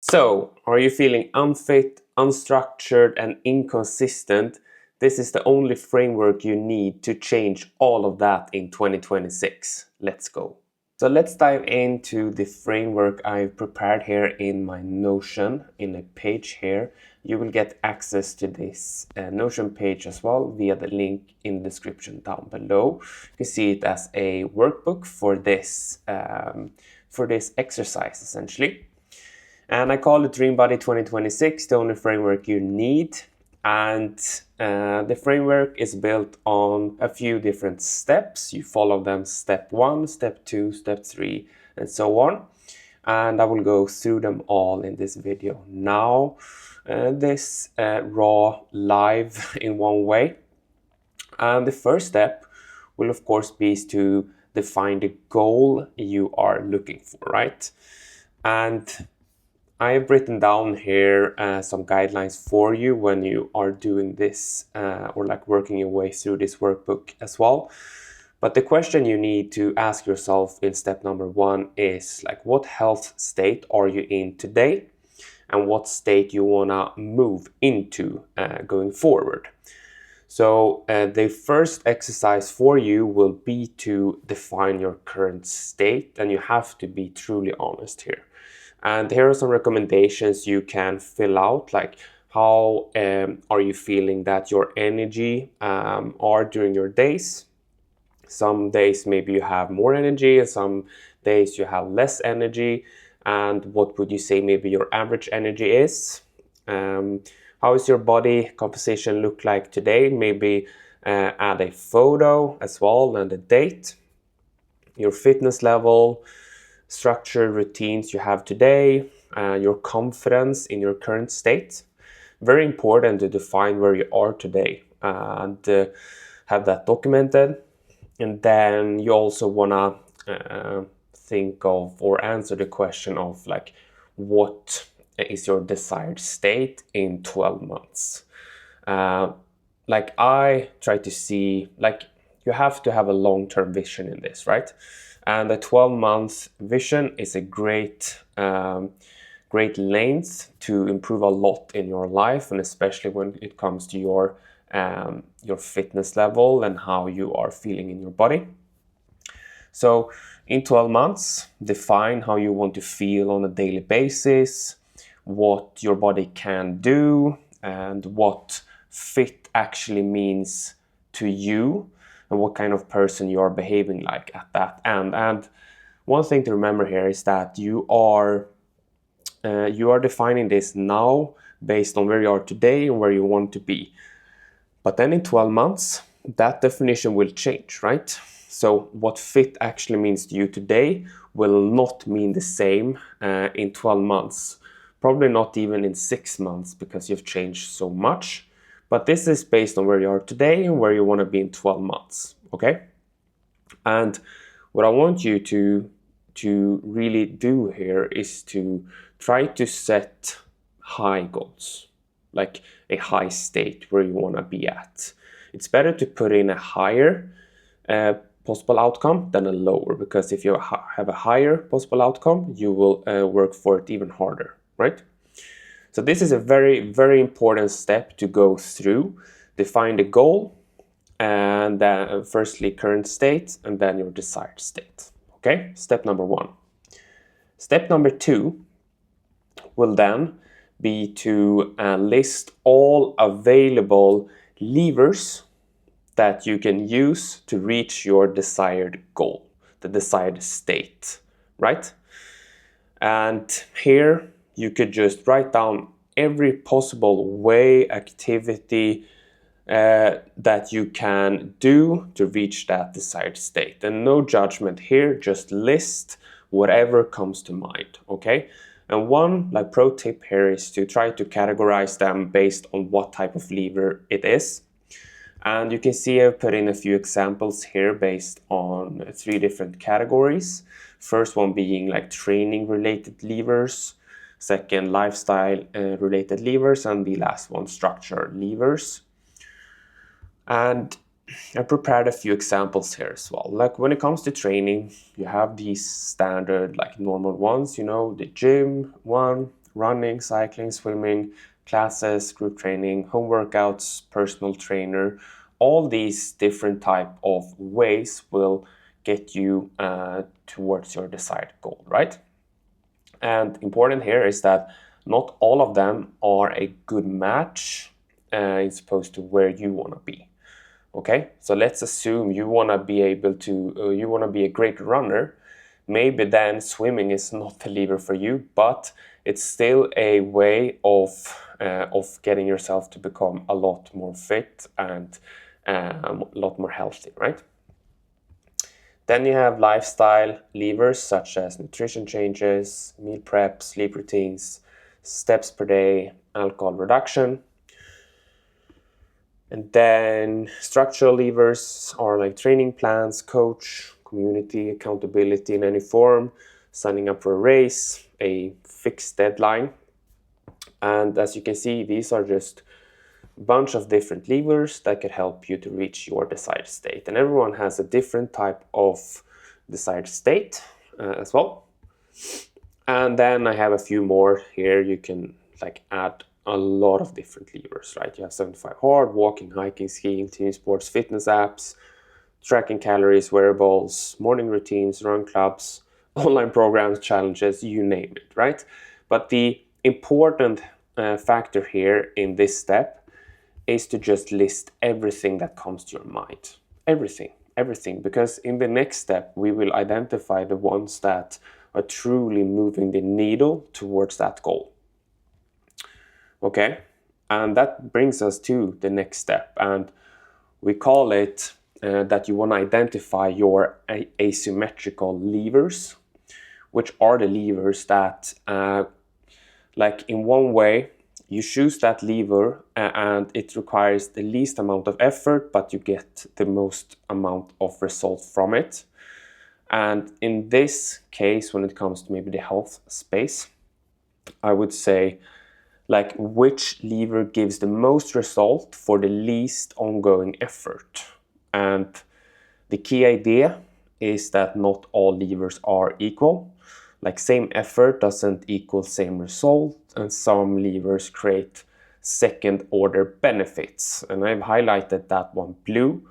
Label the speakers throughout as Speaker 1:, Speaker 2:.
Speaker 1: So, are you feeling unfit, unstructured, and inconsistent? This is the only framework you need to change all of that in 2026. Let's go. So let's dive into the framework I've prepared here in my Notion in a page here. You will get access to this Notion page as well via the link in the description down below. You can see it as a workbook for this exercise essentially. And I call it Dream Body 2026, the only framework you need. And the framework is built on a few different steps. You follow them step 1, step 2, step 3, and so on. And I will go through them all in this video now. This raw live in one way. And the first step will of course be to define the goal you are looking for, right? And I've written down here some guidelines for you when you are doing this or like working your way through this workbook as well. But the question you need to ask yourself in step number 1 is like, what health state are you in today and what state you wanna move into going forward. So the first exercise for you will be to define your current state, and you have to be truly honest here. And here are some recommendations you can fill out, like how are you feeling that your energy are during your days. Some days maybe you have more energy and some days you have less energy. And what would you say maybe your average energy is? How is your body composition look like today? Maybe add a photo as well and a date. Your fitness level, structured routines you have today, your confidence in your current state. Very important to define where you are today and have that documented. And then you also want to think of or answer the question of like, what is your desired state in 12 months? Like I try to see, like you have to have a long-term vision in this, right? And a 12-month vision is a great length to improve a lot in your life, and especially when it comes to your fitness level and how you are feeling in your body. So in 12 months, define how you want to feel on a daily basis, what your body can do, and what fit actually means to you, and what kind of person you are behaving like at that end. And one thing to remember here is that you are defining this now based on where you are today and where you want to be. But then in 12 months, that definition will change, right? So what fit actually means to you today will not mean the same in 12 months. Probably not even in 6 months, because you've changed so much. But this is based on where you are today and where you want to be in 12 months, okay? And what I want you to really do here is to try to set high goals, like a high state where you want to be at. It's better to put in a higher possible outcome than a lower, because if you have a higher possible outcome, you will work for it even harder, right? So this is a very, very important step to go through. Define the goal, and then firstly current state, and then your desired state. Okay, step number 1. Step number 2 will then be to list all available levers that you can use to reach your desired goal, the desired state, right? And here you could just write down every possible way, activity that you can do to reach that desired state. And no judgment here, just list whatever comes to mind, okay? And one like pro tip here is to try to categorize them based on what type of lever it is. And you can see I've put in a few examples here based on 3 different categories. First one being like training related levers, second lifestyle related levers, and the last one structure levers. And I prepared a few examples here as well. Like when it comes to training, you have these standard like normal ones, you know, the gym one, running, cycling, swimming, classes, group training, home workouts, personal trainer. All these different type of ways will get you towards your desired goal, right? And important here is that not all of them are a good match as opposed to where you want to be. Okay, so let's assume you want to be able to, you want to be a great runner. Maybe then swimming is not the lever for you, but it's still a way of getting yourself to become a lot more fit and a lot more healthy, right? Then you have lifestyle levers such as nutrition changes, meal prep, sleep routines, steps per day, alcohol reduction. And then structural levers are like training plans, coach, community, accountability in any form, signing up for a race, a fixed deadline. And as you can see, these are just a bunch of different levers that could help you to reach your desired state. And everyone has a different type of desired state as well. And then I have a few more here. You can like add a lot of different levers, right? You have 75 hard, walking, hiking, skiing, team sports, fitness apps, tracking calories, wearables, morning routines, run clubs, online programs, challenges, you name it, right? But the important factor here in this step is to just list everything that comes to your mind. Everything, because in the next step, we will identify the ones that are truly moving the needle towards that goal. Okay, and that brings us to the next step, and we call it that you want to identify your asymmetrical levers, which are the levers that, like in one way, you choose that lever and it requires the least amount of effort, but you get the most amount of result from it. And in this case, when it comes to maybe the health space, I would say like which lever gives the most result for the least ongoing effort. And the key idea is that not all levers are equal. Like same effort doesn't equal same result, and some levers create second order benefits. And I've highlighted that one blue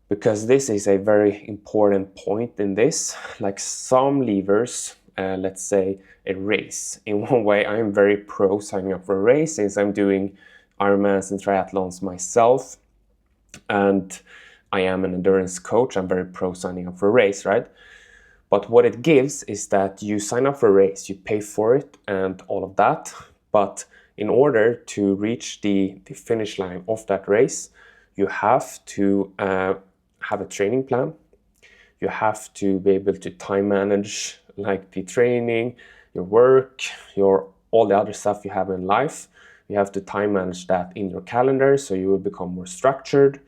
Speaker 1: because this is a very important point in this. Like some levers, let's say a race. In one way, I'm very pro signing up for a race since I'm doing Ironmans and triathlons myself, and I am an endurance coach. I'm very pro signing up for a race, right? But what it gives is that you sign up for a race, you pay for it and all of that. But in order to reach the finish line of that race, you have to have a training plan. You have to be able to time manage like the training, your work, all the other stuff you have in life. You have to time manage that in your calendar so you will become more structured.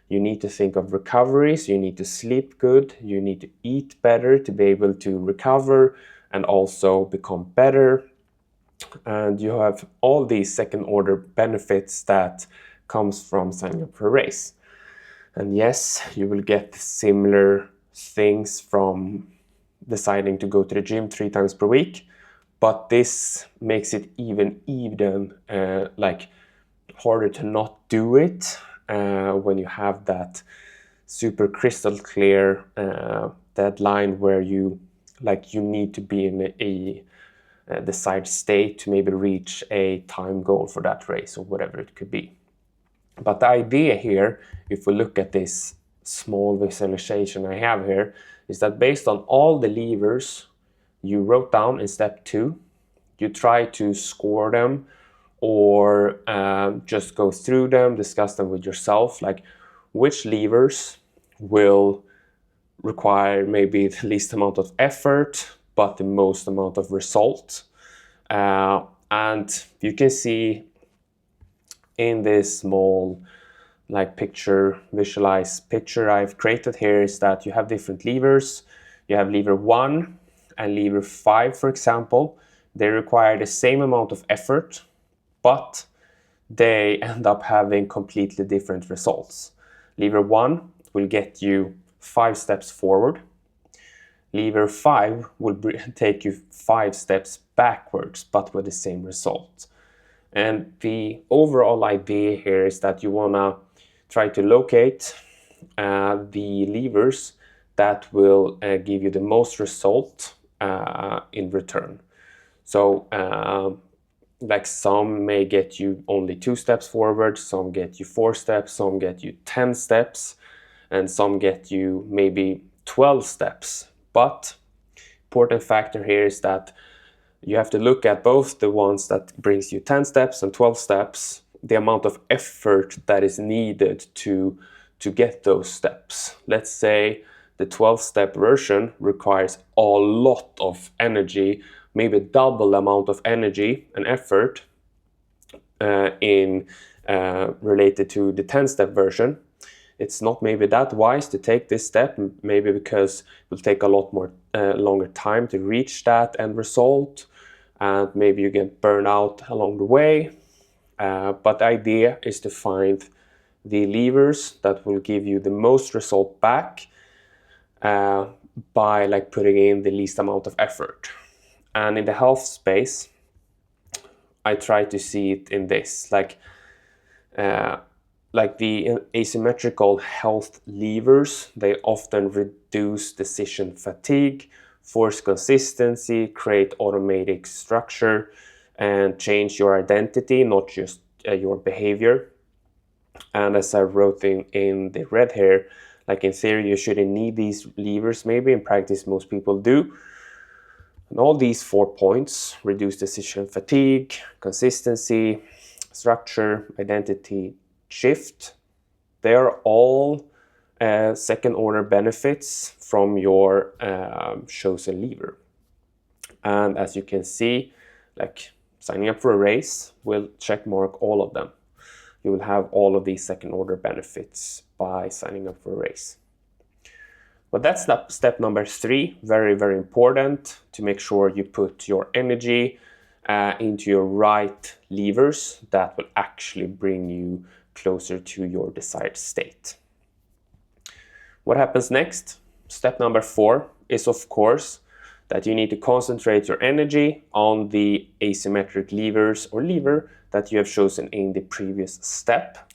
Speaker 1: You need to think of recovery, so you need to sleep good, you need to eat better to be able to recover and also become better. And you have all these second order benefits that comes from signing up for a race. And yes, you will get similar things from deciding to go to the gym 3 times per week, but this makes it even like harder to not do it when you have that super crystal clear deadline where you need to be in a desired state to maybe reach a time goal for that race or whatever it could be. But the idea here, if we look at this small visualization I have here, is that based on all the levers you wrote down in step 2, you try to score them or just go through them, discuss them with yourself, like which levers will require maybe the least amount of effort but the most amount of result. And you can see in this small visualized picture I've created here is that you have different levers. You have lever 1 and lever 5, for example. They require the same amount of effort, but they end up having completely different results. Lever 1 will get you 5 steps forward. Lever 5 will take you 5 steps backwards, but with the same result. And the overall idea here is that you want to try to locate the levers that will give you the most result in return. So like some may get you only 2 steps forward, some get you 4 steps, some get you 10 steps, and some get you maybe 12 steps. But important factor here is that you have to look at both the ones that brings you 10 steps and 12 steps, the amount of effort that is needed to get those steps. Let's say the 12-step version requires a lot of energy, maybe double the amount of energy and effort related to the 10-step version. It's not maybe that wise to take this step, maybe because it will take a lot more longer time to reach that end result, and maybe you get burned out along the way. But the idea is to find the levers that will give you the most result back by like putting in the least amount of effort. And in the health space, I try to see it in this, like the asymmetrical health levers, they often reduce decision fatigue, force consistency, create automatic structure, and change your identity, not just your behavior. And as I wrote in the red here, like in theory, you shouldn't need these levers. Maybe in practice, most people do. And all these 4 points, reduce decision fatigue, consistency, structure, identity, shift, they are all second order benefits from your chosen lever. And as you can see, like signing up for a race will check mark all of them. You will have all of these second order benefits by signing up for a race. But that's step number 3, very, very important to make sure you put your energy into your right levers that will actually bring you closer to your desired state. What happens next? Step number 4 is, of course, that you need to concentrate your energy on the asymmetric levers or lever that you have chosen in the previous step.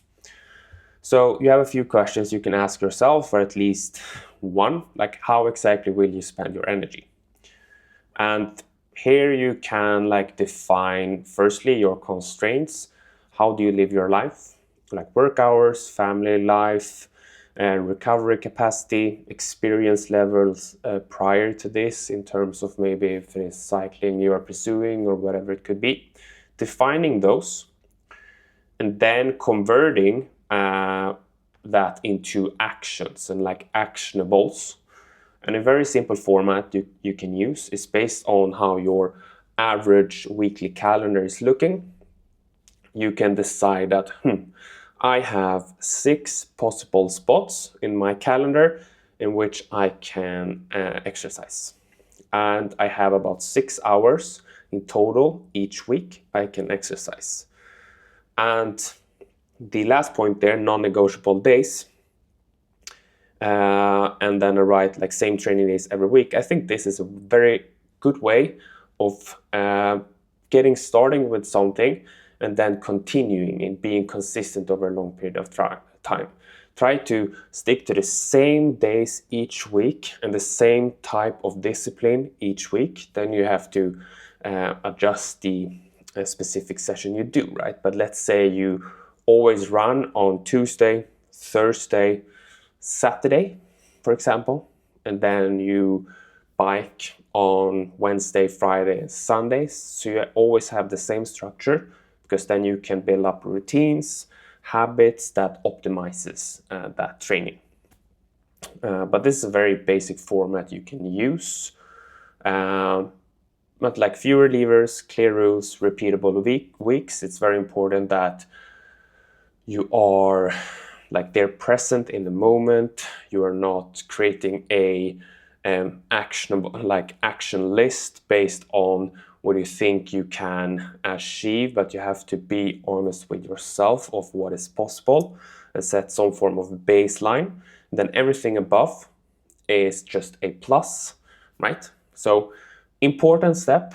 Speaker 1: So you have a few questions you can ask yourself, or at least one, like how exactly will you spend your energy? And here you can like define firstly your constraints. How do you live your life? Like work hours, family life, recovery capacity, experience levels prior to this in terms of maybe if it is cycling you are pursuing or whatever it could be. Defining those and then converting that into actions and like actionables. And a very simple format you can use is based on how your average weekly calendar is looking. You can decide that I have 6 possible spots in my calendar in which I can exercise. And I have about 6 hours in total each week I can exercise. And the last point there, non-negotiable days, and then I write like same training days every week. I think this is a very good way of getting starting with something and then continuing and being consistent over a long period of time. Try to stick to the same days each week and the same type of discipline each week. Then you have to adjust the specific session you do, right? But let's say you always run on Tuesday, Thursday, Saturday, for example, and then you bike on Wednesday, Friday, and Sundays. So you always have the same structure, because then you can build up routines, habits that optimizes that training. But this is a very basic format you can use. But like fewer levers, clear rules, repeatable weeks, it's very important that you are like they're present in the moment. You are not creating a actionable like action list based on what you think you can achieve, but you have to be honest with yourself of what is possible and set some form of baseline. Then everything above is just a plus. right? So important step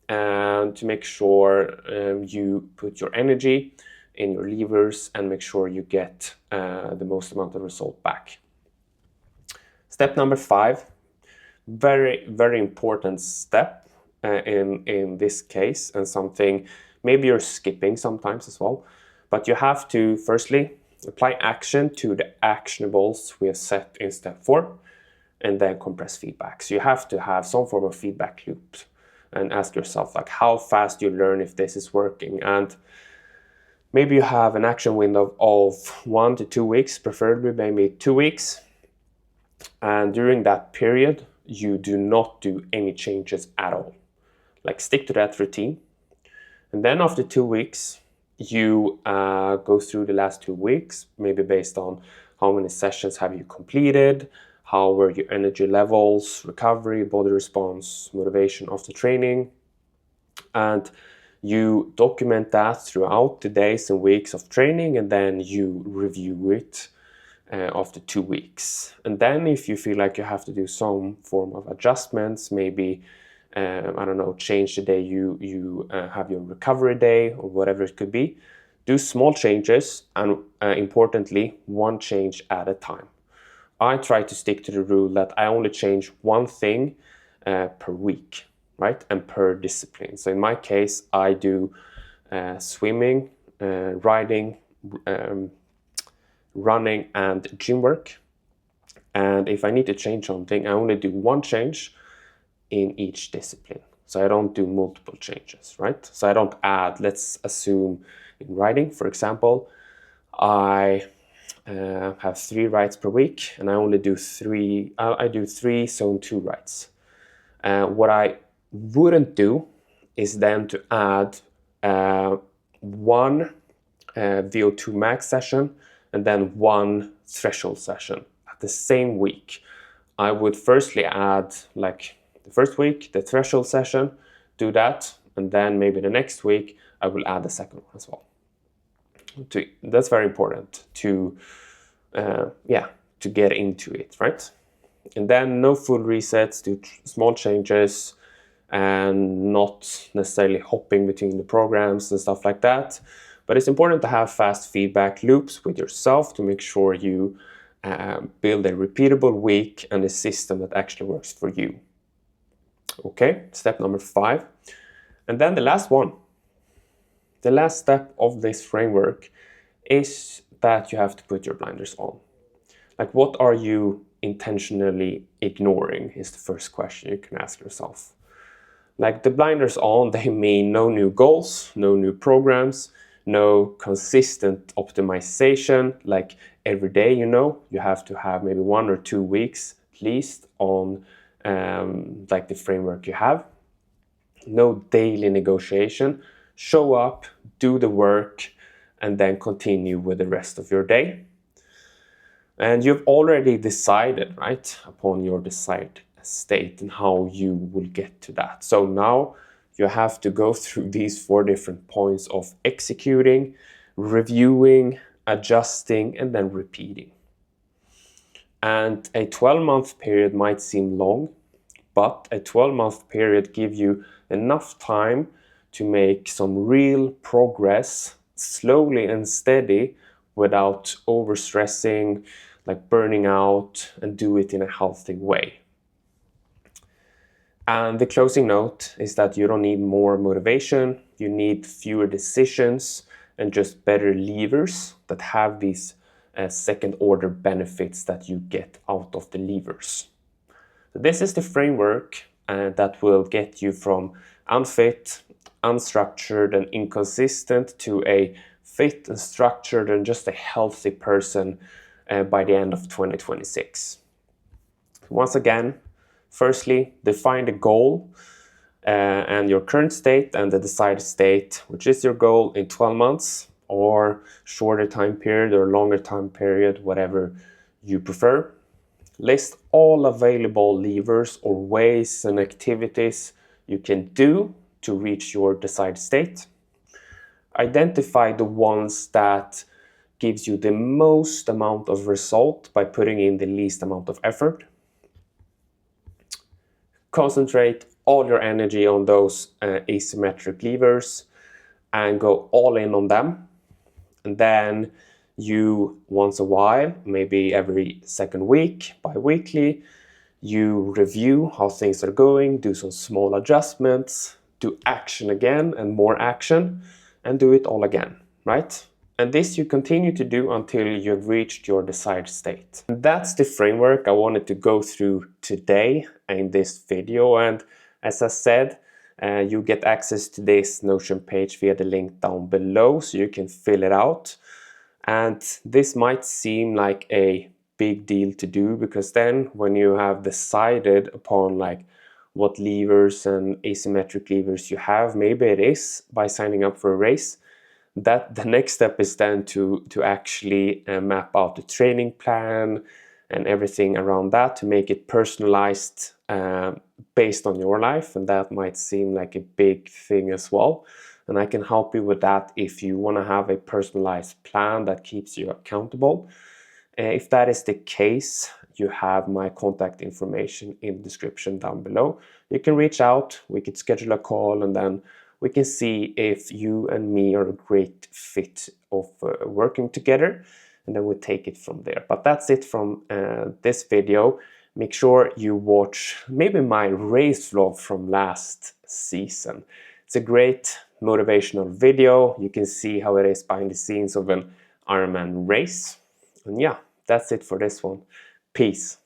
Speaker 1: to make sure you put your energy in your levers and make sure you get the most amount of result back. Step number 5, very, very important step in this case, and something maybe you're skipping sometimes as well, but you have to firstly apply action to the actionables we have set in step 4, and then compress feedback. So you have to have some form of feedback loop and ask yourself like how fast you learn if this is working. And maybe you have an action window of 1 to 2 weeks, preferably maybe 2 weeks. And during that period, you do not do any changes at all. Like stick to that routine. And then after 2 weeks, you go through the last 2 weeks, maybe based on how many sessions have you completed, how were your energy levels, recovery, body response, motivation after training. And you document that throughout the days and weeks of training, and then you review it after 2 weeks. And then if you feel like you have to do some form of adjustments, maybe I don't know, change the day you have your recovery day or whatever it could be, do small changes, and importantly, one change at a time. I try to stick to the rule that I only change one thing per week, right? And per discipline. So in my case, I do swimming, riding, running, and gym work. And if I need to change something, I only do one change in each discipline. So I don't do multiple changes, right? So I don't add, let's assume in riding, for example, I have 3 rides per week, and I only do 3, I do 3 zone 2 rides. What I wouldn't do is then to add one VO2 max session and then one threshold session at the same week. I would firstly add like the first week, the threshold session, do that, and then maybe the next week I will add the second one as well. That's very important to get into it, right? And then no full resets, do small changes, and not necessarily hopping between the programs and stuff like that. But it's important to have fast feedback loops with yourself to make sure you build a repeatable week and a system that actually works for you. Okay, step number 5. And then the last one. The last step of this framework is that you have to put your blinders on. Like, what are you intentionally ignoring is the first question you can ask yourself. Like, the blinders on, they mean no new goals, no new programs, no consistent optimization. Like every day, you have to have maybe 1 or 2 weeks at least on like the framework you have. No daily negotiation. Show up, do the work, and then continue with the rest of your day. And you've already decided, right, upon your desired state and how you will get to that. So now you have to go through these 4 different points of executing, reviewing, adjusting, and then repeating. And a 12-month period might seem long, but a 12-month period gives you enough time to make some real progress slowly and steady without overstressing, like burning out, and do it in a healthy way. And the closing note is that you don't need more motivation, you need fewer decisions and just better levers that have these second order benefits that you get out of the levers. So this is the framework that will get you from unfit, unstructured, and inconsistent to a fit and structured and just a healthy person by the end of 2026. Once again, firstly, define the goal and your current state and the desired state, which is your goal in 12 months or shorter time period or longer time period, whatever you prefer. List all available levers or ways and activities you can do to reach your desired state. Identify the ones that gives you the most amount of result by putting in the least amount of effort. Concentrate all your energy on those asymmetric levers and go all in on them. And then you, once a while, maybe every second week, bi-weekly, you review how things are going, do some small adjustments, do action again and more action, and do it all again, right? And this you continue to do until you've reached your desired state. And that's the framework I wanted to go through today in this video. And as I said, you get access to this Notion page via the link down below, so you can fill it out. And this might seem like a big deal to do, because then when you have decided upon like what levers and asymmetric levers you have, maybe it is by signing up for a race, that the next step is then to actually map out the training plan and everything around that to make it personalized based on your life. And that might seem like a big thing as well, and I can help you with that if you want to have a personalized plan that keeps you accountable. If that is the case, you have my contact information in the description down below. You can reach out, we could schedule a call, and then we can see if you and me are a great fit of working together, and then we'll take it from there. But that's it from this video. Make sure you watch maybe my race vlog from last season. It's a great motivational video. You can see how it is behind the scenes of an Ironman race. And yeah, that's it for this one. Peace.